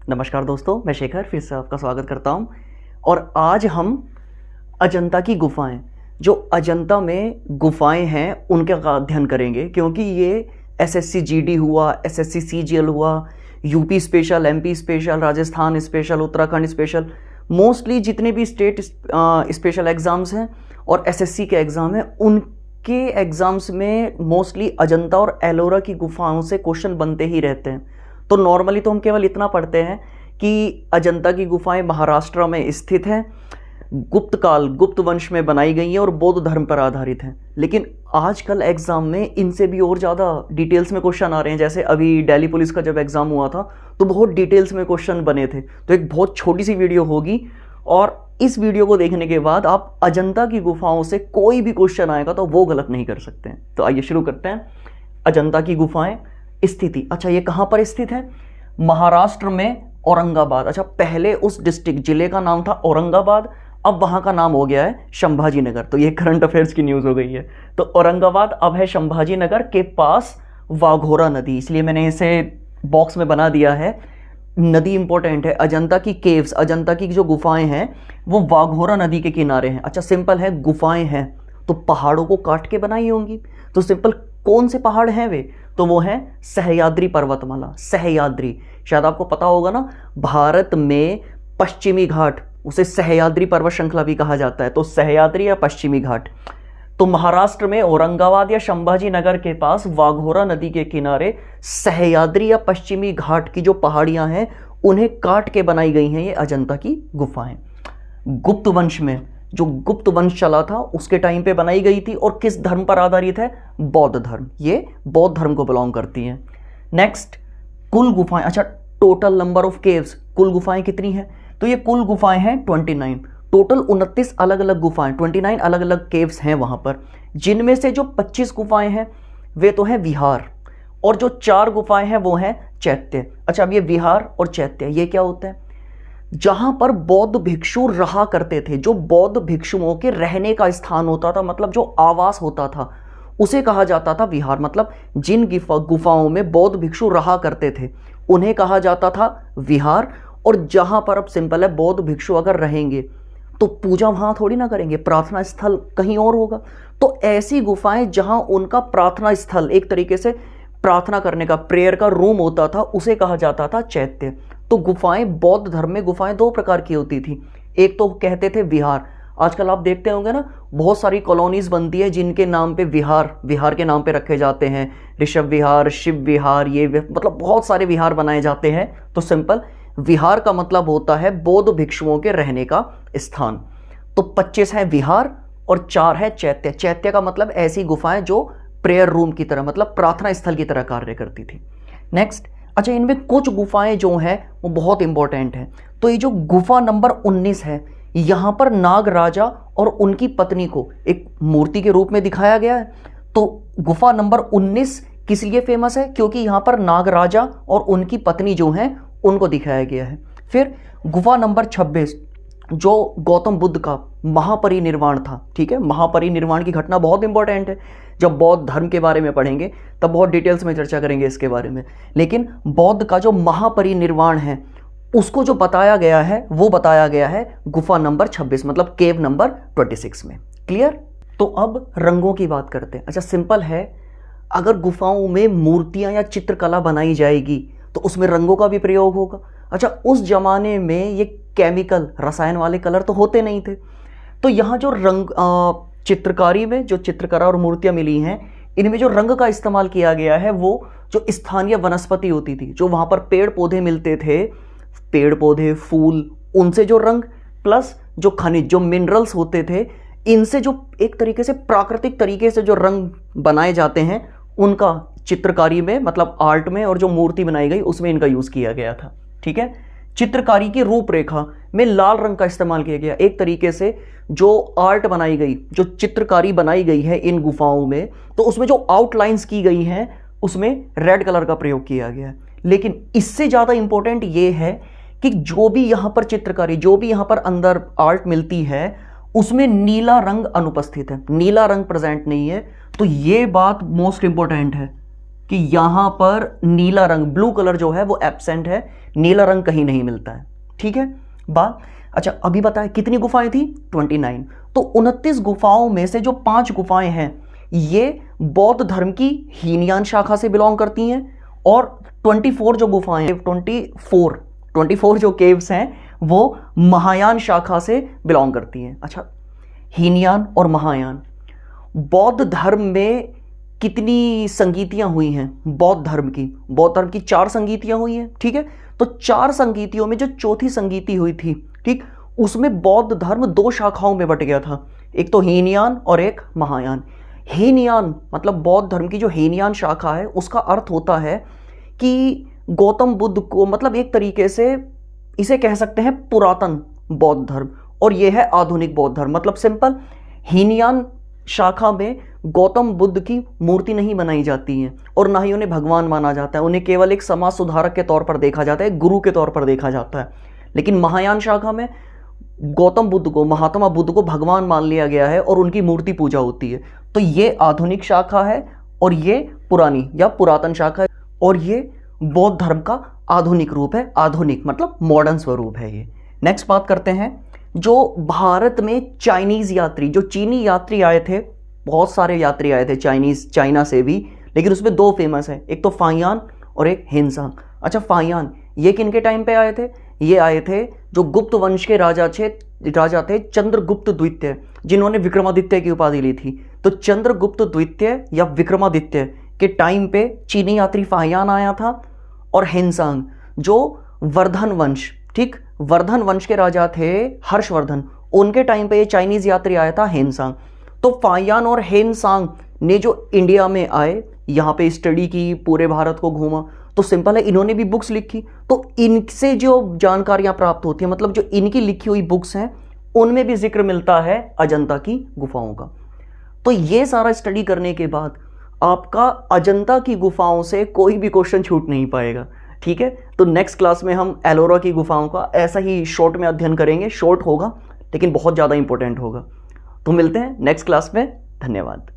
नमस्कार दोस्तों, मैं शेखर फिर से आपका स्वागत करता हूं। और आज हम अजंता की गुफाएं, जो अजंता में गुफाएं हैं उनका अध्ययन करेंगे, क्योंकि ये एसएससी जीडी हुआ, एसएससी सीजीएल हुआ, UP special, MP special, Rajasthan special, Uttarakhand special, mostly जितने भी स्टेट स्पेशल एग्ज़ाम्स हैं और एसएससी के एग्ज़ाम हैं, उनके एग्ज़ाम्स में मोस्टली अजंता और एलोरा की गुफाओं से क्वेश्चन बनते ही रहते हैं। तो नॉर्मली तो हम केवल इतना पढ़ते हैं कि अजंता की गुफाएं महाराष्ट्र में स्थित हैं, गुप्त काल, गुप्त वंश में बनाई गई हैं और बौद्ध धर्म पर आधारित हैं। लेकिन आजकल एग्ज़ाम में इनसे भी और ज़्यादा डिटेल्स में क्वेश्चन आ रहे हैं। जैसे अभी दिल्ली पुलिस का जब एग्ज़ाम हुआ था तो बहुत डिटेल्स में क्वेश्चन बने थे। तो एक बहुत छोटी सी वीडियो होगी और इस वीडियो को देखने के बाद आप अजंता की गुफाओं से कोई भी क्वेश्चन आएगा तो वो गलत नहीं कर सकते हैं। तो आइए शुरू करते हैं। अजंता की गुफाएं स्थिति, अच्छा ये कहाँ पर स्थित है? महाराष्ट्र में औरंगाबाद। अच्छा, पहले उस डिस्ट्रिक्ट जिले का नाम था औरंगाबाद, अब वहाँ का नाम हो गया है संभाजी नगर। तो ये करंट अफेयर्स की न्यूज़ हो गई है। तो औरंगाबाद अब है संभाजी नगर के पास वाघोरा नदी, इसलिए मैंने इसे बॉक्स में बना दिया है। नदी इंपॉर्टेंट है। अजंता की केव्स, अजंता की जो गुफाएं हैं वो वाघोरा नदी के किनारे हैं। अच्छा, सिंपल है, गुफाएं हैं तो पहाड़ों को काट के बनाई होंगी। तो सिंपल, कौन से पहाड़ हैं वे? तो वो है सह्याद्री पर्वतमाला। सह्याद्री, शायद आपको पता होगा ना, भारत में पश्चिमी घाट, उसे सह्याद्री पर्वत श्रृंखला भी कहा जाता है। तो सह्याद्री या पश्चिमी घाट, तो महाराष्ट्र में औरंगाबाद या संभाजी नगर के पास वाघोरा नदी के किनारे सह्याद्री या पश्चिमी घाट की जो पहाड़ियां हैं उन्हें काट के बनाई गई हैं ये अजंता की गुफाएं। गुप्त वंश में, जो गुप्त वंश चला था उसके टाइम पे बनाई गई थी। और किस धर्म पर आधारित है? बौद्ध धर्म। ये बौद्ध धर्म को बिलोंग करती हैं। नेक्स्ट, कुल गुफाएं। अच्छा, टोटल नंबर ऑफ केव्स, कुल गुफाएं कितनी हैं? तो ये कुल गुफाएं हैं 29। टोटल 29 अलग अलग गुफाएं, 29 अलग अलग केव्स हैं वहां पर, जिनमें से जो 25 गुफाएं हैं वे तो हैं विहार, और जो 4 गुफाएं हैं वो हैं चैत्य। अच्छा, अब ये विहार और चैत्य ये क्या होता है? जहां पर बौद्ध भिक्षु रहा करते थे, जो बौद्ध भिक्षुओं के रहने का स्थान होता था, मतलब जो आवास होता था, उसे कहा जाता था विहार। मतलब जिन गुफाओं में बौद्ध भिक्षु रहा करते थे उन्हें कहा जाता था विहार। और जहां पर, अब सिंपल है, बौद्ध भिक्षु अगर रहेंगे तो पूजा वहां थोड़ी ना करेंगे, प्रार्थना स्थल कहीं और होगा। तो ऐसी गुफाएं जहां उनका प्रार्थना स्थल, एक तरीके से प्रार्थना करने का, प्रेयर का रूम होता था, उसे कहा जाता था चैत्य। तो गुफाएं, बौद्ध धर्म में गुफाएं 2 प्रकार की होती थी। एक तो कहते थे विहार। आजकल आप देखते होंगे ना, बहुत सारी कॉलोनीज बनती है जिनके नाम पे विहार के नाम पे रखे जाते हैं। ऋषभ विहार, शिव विहार, ये मतलब बहुत सारे विहार बनाए जाते हैं। तो सिंपल, विहार का मतलब होता है बौद्ध भिक्षुओं के रहने का स्थान। तो 25 है विहार और 4 है चैत्य। चैत्य का मतलब ऐसी गुफाएं जो प्रेयर रूम की तरह, मतलब प्रार्थना स्थल की तरह कार्य करती थी। नेक्स्ट, अच्छा, इनमें कुछ गुफाएं जो हैं वो बहुत इंपॉर्टेंट हैं। तो ये जो गुफा नंबर 19 है, यहाँ पर नाग राजा और उनकी पत्नी को एक मूर्ति के रूप में दिखाया गया है। तो गुफा नंबर 19 किस लिए फेमस है? क्योंकि यहाँ पर नाग राजा और उनकी पत्नी जो हैं उनको दिखाया गया है। फिर गुफा नंबर 26, जो गौतम बुद्ध का महापरिनिर्वाण था। ठीक है, महापरिनिर्वाण की घटना बहुत इंपॉर्टेंट है। जब बौद्ध धर्म के बारे में पढ़ेंगे तब बहुत डिटेल्स में चर्चा करेंगे इसके बारे में। लेकिन बौद्ध का जो महापरिनिर्वाण है उसको जो बताया गया है वो बताया गया है गुफा नंबर 26, मतलब केव नंबर 26 में। क्लियर? तो अब रंगों की बात करते हैं। अच्छा, सिंपल है, अगर गुफाओं में मूर्तियां या चित्रकला बनाई जाएगी तो उसमें रंगों का भी प्रयोग होगा। अच्छा, उस जमाने में ये केमिकल, रसायन वाले कलर तो होते नहीं थे। तो यहाँ जो रंग, चित्रकारी में जो चित्रकला और मूर्तियां मिली हैं, इनमें जो रंग का इस्तेमाल किया गया है वो जो स्थानीय वनस्पति होती थी, जो वहाँ पर पेड़ पौधे मिलते थे, पेड़ पौधे, फूल, उनसे जो रंग, प्लस जो खनिज, जो मिनरल्स होते थे, इनसे जो एक तरीके से प्राकृतिक तरीके से जो रंग बनाए जाते हैं, उनका चित्रकारी में, मतलब आर्ट में, और जो मूर्ति बनाई गई उसमें इनका यूज़ किया गया था। ठीक है, चित्रकारी की रूपरेखा में लाल रंग का इस्तेमाल किया गया। एक तरीके से जो आर्ट बनाई गई, जो चित्रकारी बनाई गई है इन गुफाओं में, तो उसमें जो आउटलाइंस की गई हैं उसमें रेड कलर का प्रयोग किया गया है। लेकिन इससे ज़्यादा इंपॉर्टेंट ये है कि जो भी यहाँ पर चित्रकारी, जो भी यहाँ पर अंदर आर्ट मिलती है, उसमें नीला रंग अनुपस्थित है, नीला रंग प्रेजेंट नहीं है। तो ये बात मोस्ट इंपॉर्टेंट है। कि यहाँ पर नीला रंग, ब्लू कलर जो है वो एब्सेंट है, नीला रंग कहीं नहीं मिलता है। ठीक है बात। अच्छा अभी बताएं कितनी गुफाएं थी? 29। तो 29 गुफाओं में से जो 5 गुफाएं हैं ये बौद्ध धर्म की हीनयान शाखा से बिलोंग करती हैं, और 24 जो गुफाएं हैं, 24 जो केव्स हैं वो महायान शाखा से बिलोंग करती हैं। अच्छा हीनयान और महायान, बौद्ध धर्म में कितनी संगीतियां हुई हैं? बौद्ध धर्म की 4 संगीतियां हुई हैं। ठीक है, तो 4 संगीतियों में जो चौथी संगीति हुई थी, ठीक, उसमें बौद्ध धर्म 2 शाखाओं में बट गया था, एक तो हीनयान और एक महायान। हीनयान मतलब बौद्ध धर्म की जो हीनयान शाखा है उसका अर्थ होता है कि गौतम बुद्ध को, मतलब एक तरीके से इसे कह सकते हैं पुरातन बौद्ध धर्म, और यह है आधुनिक बौद्ध धर्म। मतलब सिंपल, हीनयान शाखा में गौतम बुद्ध की मूर्ति नहीं बनाई जाती है और ना ही उन्हें भगवान माना जाता है, उन्हें केवल एक समाज सुधारक के तौर पर देखा जाता है, गुरु के तौर पर देखा जाता है। लेकिन महायान शाखा में गौतम बुद्ध को, महात्मा बुद्ध को भगवान मान लिया गया है और उनकी मूर्ति पूजा होती है। तो ये आधुनिक शाखा है और ये पुरानी या पुरातन शाखा है, और ये बौद्ध धर्म का आधुनिक रूप है। आधुनिक मतलब मॉडर्न स्वरूप है ये। नेक्स्ट बात करते हैं, जो भारत में चाइनीज यात्री, जो चीनी यात्री आए थे, बहुत सारे यात्री आए थे चाइना से भी, लेकिन उसमें 2 फेमस है, एक तो फाहियान और एक हिनसांग। अच्छा फाहियान ये किनके टाइम पे आए थे? ये आए थे जो गुप्त वंश के राजा थे चंद्रगुप्त द्वितीय, जिन्होंने विक्रमादित्य की उपाधि ली थी। तो चंद्रगुप्त द्वितीय या विक्रमादित्य के टाइम पे चीनी यात्री फाहियान आया था, और हिनसांग जो वर्धन वंश, ठीक, वर्धन वंश के राजा थे हर्षवर्धन, उनके टाइम पे ये चाइनीज यात्री आया था हिनसांग। तो फाहियान और हिनसांग ने जो इंडिया में आए, यहाँ पे स्टडी की, पूरे भारत को घूमा, तो सिंपल है इन्होंने भी बुक्स लिखी, तो इनसे जो जानकारियां प्राप्त होती हैं, मतलब जो इनकी लिखी हुई बुक्स हैं उनमें भी जिक्र मिलता है अजंता की गुफाओं का। तो ये सारा स्टडी करने के बाद आपका अजंता की गुफाओं से कोई भी क्वेश्चन छूट नहीं पाएगा। ठीक है, तो नेक्स्ट क्लास में हम एलोरा की गुफाओं का ऐसा ही शॉर्ट में अध्ययन करेंगे। शॉर्ट होगा लेकिन बहुत ज़्यादा इंपॉर्टेंट होगा। तो मिलते हैं नेक्स्ट क्लास में। धन्यवाद।